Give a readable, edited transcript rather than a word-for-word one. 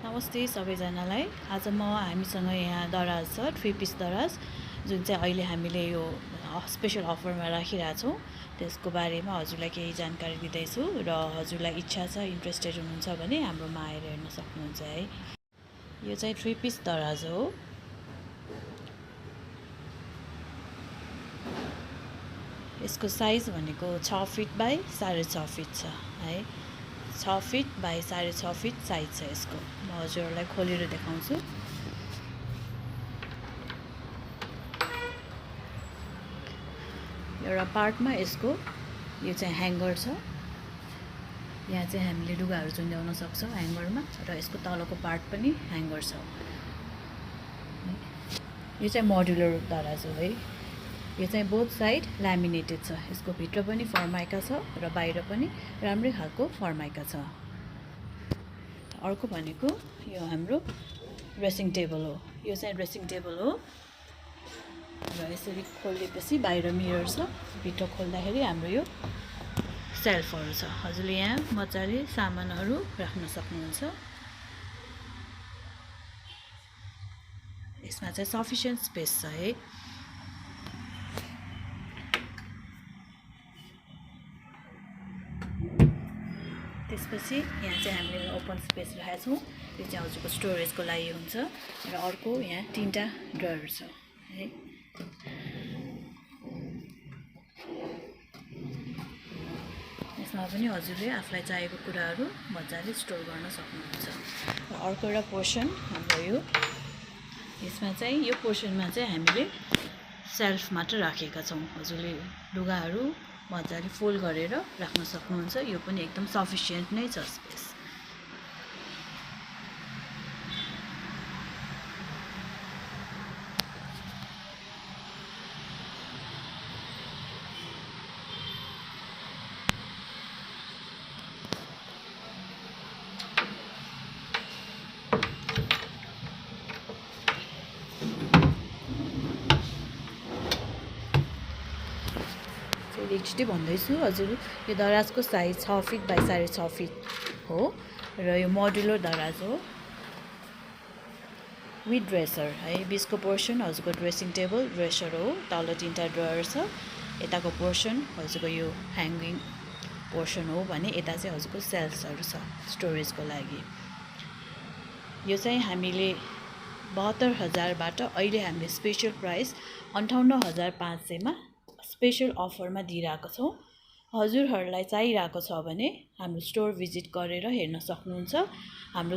नमस्ते सबैजनालाई। आज हामीसँग यहाँ दराज छ, 3 पिस दराज, जुन चाहिँ अहिले हामीले यो स्पेशल अफरमा राखिरहेछौँ। त्यसको बारेमा हजुरलाई केही जानकारी दिँदैछु र हजुरलाई इच्छा छ, इन्ट्रेस्टेड हुनुहुन्छ भने हाम्रोमा आएर हेर्न सक्नुहुन्छ है। यो चाहिँ 3 पिस दराज हो। यसको साइज भनेको 6 फिट बाई 6.5 फिट छ है। 6 फिट बाई 6.5 फिट साइज छ यसको। म हजुरहरूलाई खोलेर देखाउँछु। एउटा पार्टमा यसको यो चाहिँ ह्याङ्गर छ। यहाँ चाहिँ हामीले लुगाहरू झुन्ड्याउन सक्छौँ ह्याङ्गरमा, र यसको तलको पार्ट पनि ह्याङ्गर छ। यो चाहिँ मोड्युलर दराज हो है। यो चाहिँ बोथ साइड ल्यामिनेटेड छ। यसको भित्र पनि फर्माइका छ र बाहिर पनि राम्रै खालको फर्माइका छ। अर्को भनेको यो हाम्रो ड्रेसिङ टेबल हो। यो चाहिँ ड्रेसिङ टेबल हो र यसरी खोलेपछि बाहिर मिरर छ। भित्र खोल्दाखेरि हाम्रो यो सेल्फहरू छ। हजुरले यहाँ मजाले सामानहरू राख्न सक्नुहुन्छ। यसमा चाहिँ सफिसियन्ट स्पेस छ है। त्यसपछि यहाँ चाहिँ हामीले ओपन स्पेस राखेका छौँ। यो चाहिँ हजुरको स्टोरेजको लागि हुन्छ। र अर्को यहाँ 3टा ड्रयर छ है। यसमा पनि हजुरले आफूलाई चाहिएको कुराहरू मजाले स्टोर गर्न सक्नुहुन्छ। र अर्को एउटा पोर्सन हाम्रो यो, यसमा चाहिँ यो पोर्सनमा चाहिँ हामीले सेल्फ मात्र राखेका छौँ। हजुरले लुगाहरू मजाले फोल्ड गरेर राख्न सक्नुहुन्छ। यो पनि एकदम सफिसियन्ट नै छ स्पेस। एकचोटि भन्दैछु हजुर, यो दराजको साइज 6 फिट बाई 6.5 फिट हो र यो मोड्युलर दराज हो विथ ड्रेसर है। बिचको पोर्सन हजुरको ड्रेसिङ टेबल ड्रेसर हो। तल 3टा ड्रयर छ। यताको पोर्सन हजुरको यो ह्याङ्गिङ पोर्सन हो भने यता चाहिँ हजुरको सेल्फ्सहरू छ स्टोरेजको लागि। यो चाहिँ हामीले 72,000बाट अहिले हामीले स्पेसल प्राइस 58,500मा स्पेशल अफरमा दिइरहेको छौँ। हजुरहरूलाई चाहिरहेको छ भने हाम्रो स्टोर भिजिट गरेर हेर्न सक्नुहुन्छ। हाम्रो